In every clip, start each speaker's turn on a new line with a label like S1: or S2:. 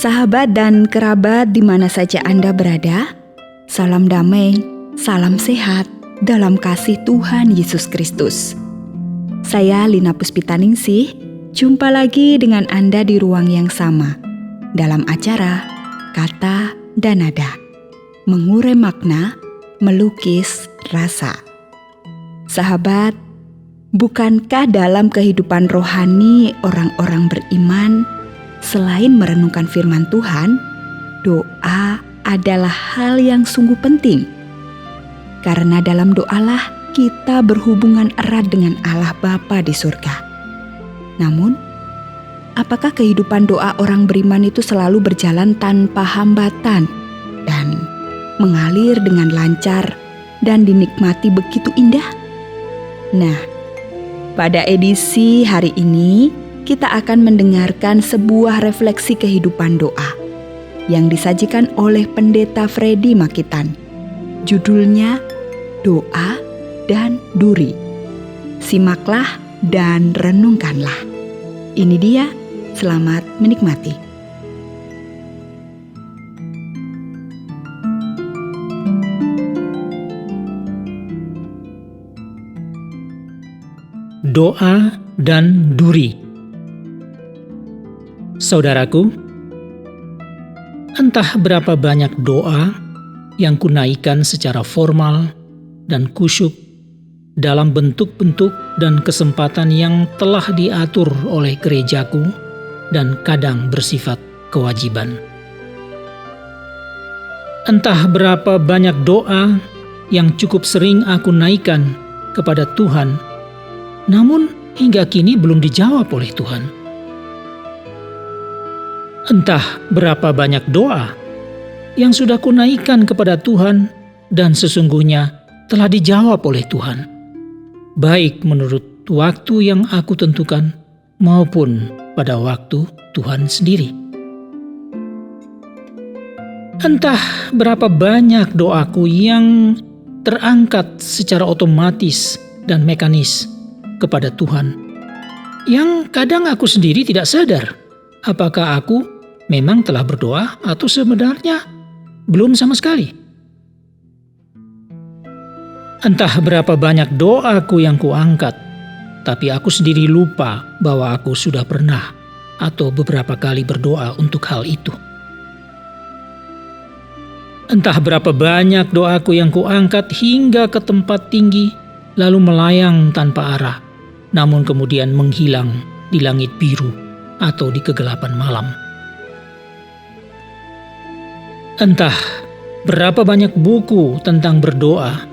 S1: Sahabat dan kerabat di mana saja Anda berada, salam damai, salam sehat dalam kasih Tuhan Yesus Kristus. Saya Lina Puspitaningsih, jumpa lagi dengan Anda di ruang yang sama, dalam acara Kata dan Nada, mengurai makna, melukis rasa. Sahabat, bukankah dalam kehidupan rohani orang-orang beriman, selain merenungkan firman Tuhan, doa adalah hal yang sungguh penting. Karena dalam doalah kita berhubungan erat dengan Allah Bapa di surga. Namun, apakah kehidupan doa orang beriman itu selalu berjalan tanpa hambatan dan mengalir dengan lancar dan dinikmati begitu indah? Nah, pada edisi hari ini, kita akan mendengarkan sebuah refleksi kehidupan doa yang disajikan oleh Pendeta Freddy Makitan. Judulnya Doa dan Duri. Simaklah dan renungkanlah. Ini dia, selamat menikmati.
S2: Doa dan duri. Saudaraku, entah berapa banyak doa yang kunaikan secara formal dan kusyuk dalam bentuk-bentuk dan kesempatan yang telah diatur oleh gerejaku dan kadang bersifat kewajiban. Entah berapa banyak doa yang cukup sering aku naikkan kepada Tuhan, namun hingga kini belum dijawab oleh Tuhan. Entah berapa banyak doa yang sudah kunaikkan kepada Tuhan dan sesungguhnya telah dijawab oleh Tuhan, baik menurut waktu yang aku tentukan maupun pada waktu Tuhan sendiri. Entah berapa banyak doaku yang terangkat secara otomatis dan mekanis kepada Tuhan, yang kadang aku sendiri tidak sadar apakah aku memang telah berdoa atau sebenarnya belum sama sekali. Entah berapa banyak doaku yang kuangkat, tapi aku sendiri lupa bahwa aku sudah pernah atau beberapa kali berdoa untuk hal itu. Entah berapa banyak doaku yang kuangkat hingga ke tempat tinggi, lalu melayang tanpa arah, namun kemudian menghilang di langit biru atau di kegelapan malam. Entah berapa banyak buku tentang berdoa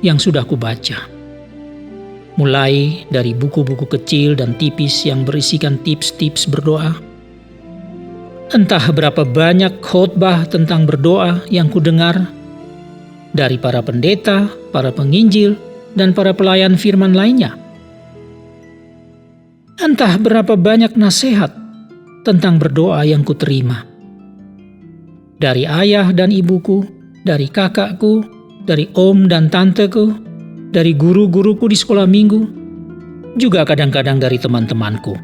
S2: yang sudah kubaca. Mulai dari buku-buku kecil dan tipis yang berisikan tips-tips berdoa. Entah berapa banyak khotbah tentang berdoa yang kudengar dari para pendeta, para penginjil, dan para pelayan firman lainnya. Entah berapa banyak nasihat tentang berdoa yang kuterima dari ayah dan ibuku, dari kakakku, dari om dan tanteku, dari guru-guruku di sekolah minggu, juga kadang-kadang dari teman-temanku.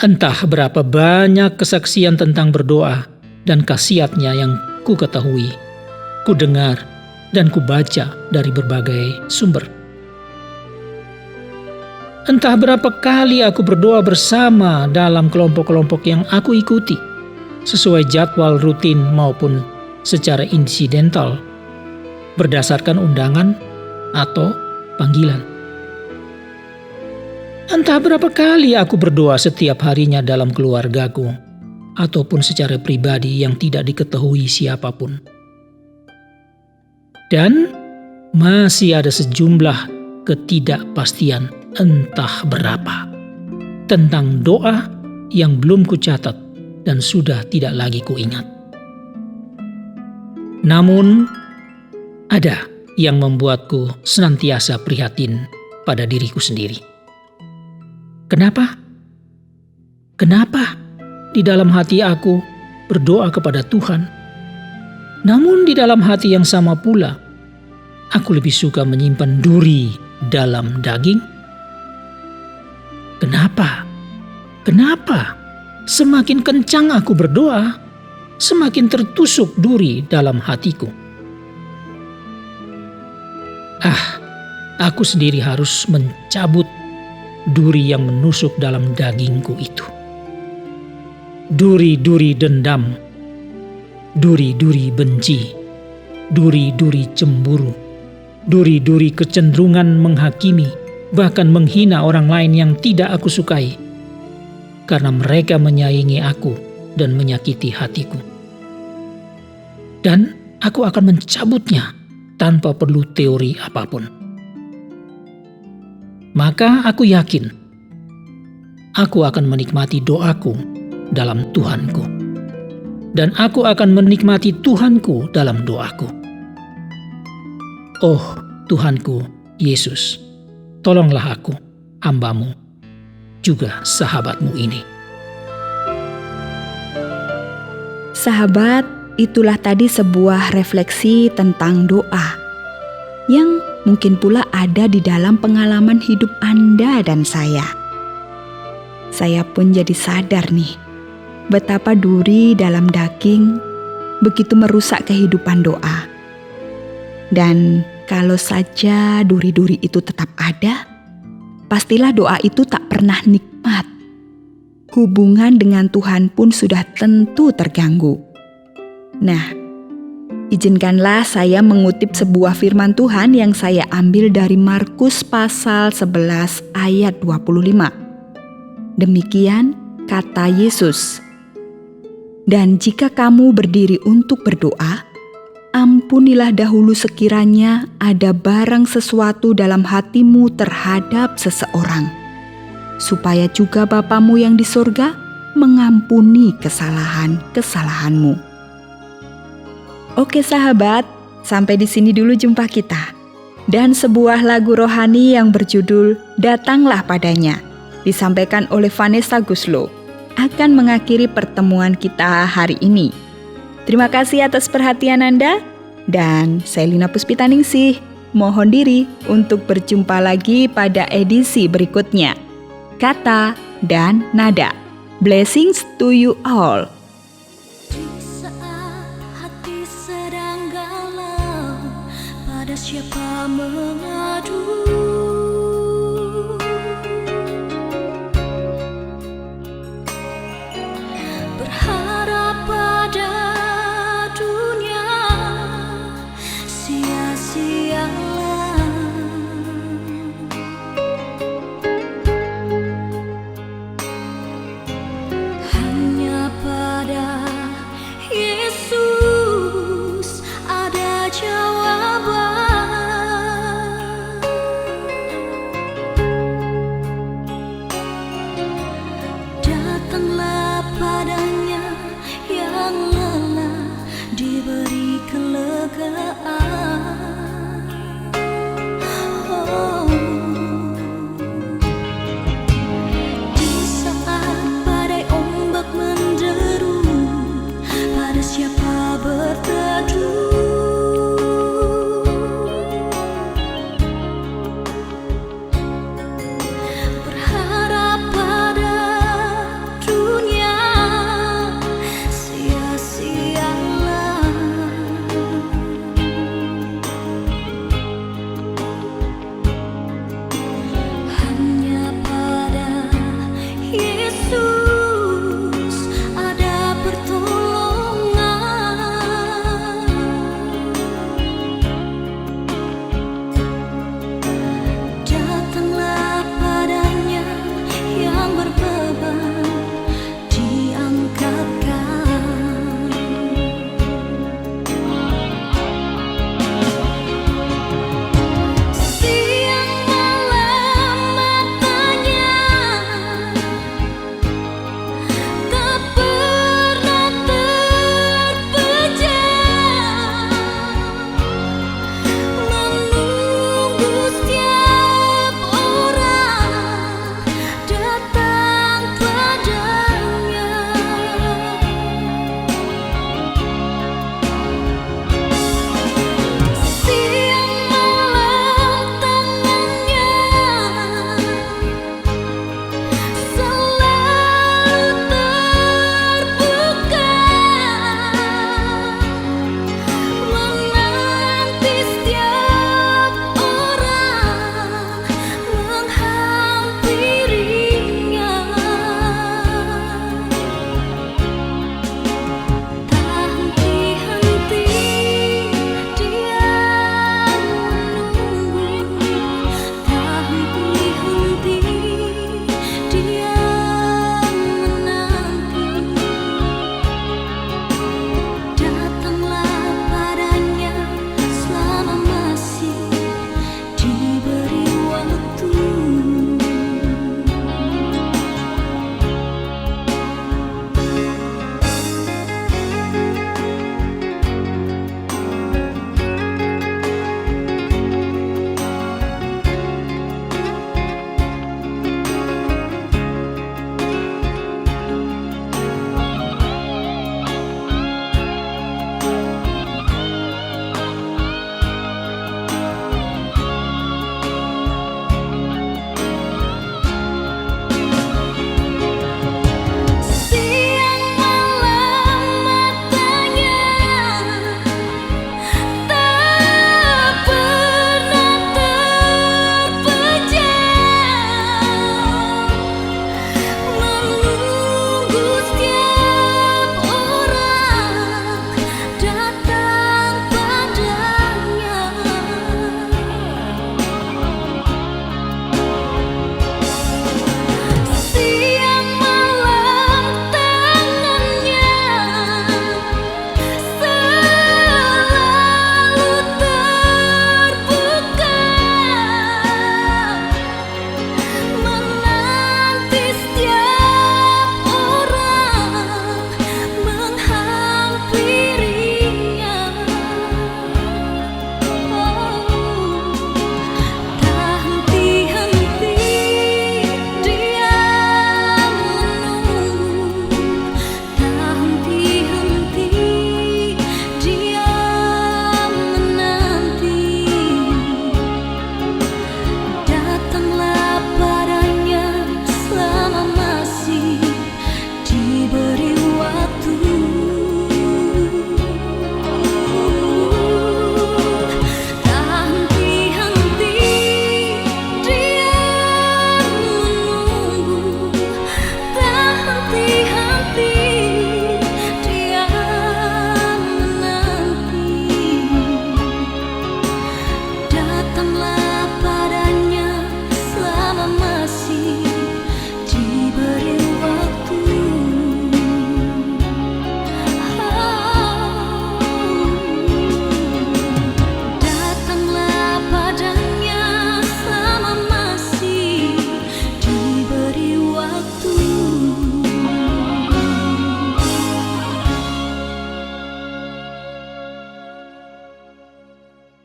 S2: Entah berapa banyak kesaksian tentang berdoa dan khasiatnya yang ku ketahui, ku dengar, dan ku baca dari berbagai sumber. Entah berapa kali aku berdoa bersama dalam kelompok-kelompok yang aku ikuti, sesuai jadwal rutin maupun secara insidental, berdasarkan undangan atau panggilan. Entah berapa kali aku berdoa setiap harinya dalam keluargaku, ataupun secara pribadi yang tidak diketahui siapapun. Dan masih ada sejumlah ketidakpastian entah berapa tentang doa yang belum kucatat dan sudah tidak lagi kuingat. Namun, ada yang membuatku senantiasa prihatin pada diriku sendiri. Kenapa? Kenapa di dalam hati aku berdoa kepada Tuhan, namun di dalam hati yang sama pula, aku lebih suka menyimpan duri dalam daging? Kenapa? Kenapa? semakin kencang aku berdoa, semakin tertusuk duri dalam hatiku. Aku sendiri harus mencabut duri yang menusuk dalam dagingku itu. Duri-duri dendam, duri-duri benci, duri-duri cemburu, duri-duri kecenderungan menghakimi, bahkan menghina orang lain yang tidak aku sukai, karena mereka menyaingi aku dan menyakiti hatiku. Dan aku akan mencabutnya tanpa perlu teori apapun. Maka aku yakin, aku akan menikmati doaku dalam Tuhanku. Dan aku akan menikmati Tuhanku dalam doaku. Oh Tuhanku Yesus, tolonglah aku, hamba-Mu, juga sahabat-Mu ini.
S1: Sahabat, itulah tadi sebuah refleksi tentang doa yang mungkin pula ada di dalam pengalaman hidup Anda dan saya. Saya pun jadi sadar nih, betapa duri dalam daging begitu merusak kehidupan doa. Dan kalau saja duri-duri itu tetap ada, pastilah doa itu tak pernah nikmat. Hubungan dengan Tuhan pun sudah tentu terganggu. Nah, izinkanlah saya mengutip sebuah firman Tuhan yang saya ambil dari Markus pasal 11 ayat 25. Demikian kata Yesus, "Dan jika kamu berdiri untuk berdoa, ampunilah dahulu sekiranya ada barang sesuatu dalam hatimu terhadap seseorang, supaya juga Bapamu yang di sorga mengampuni kesalahan-kesalahanmu." Oke sahabat, sampai di sini dulu jumpa kita. Dan sebuah lagu rohani yang berjudul "Datanglah Padanya" disampaikan oleh Vanessa Guslo akan mengakhiri pertemuan kita hari ini. Terima kasih atas perhatian Anda, dan saya Lina Puspitaningsih mohon diri untuk berjumpa lagi pada edisi berikutnya. Kata dan nada. Blessings to you all.
S3: Siapa mengadu?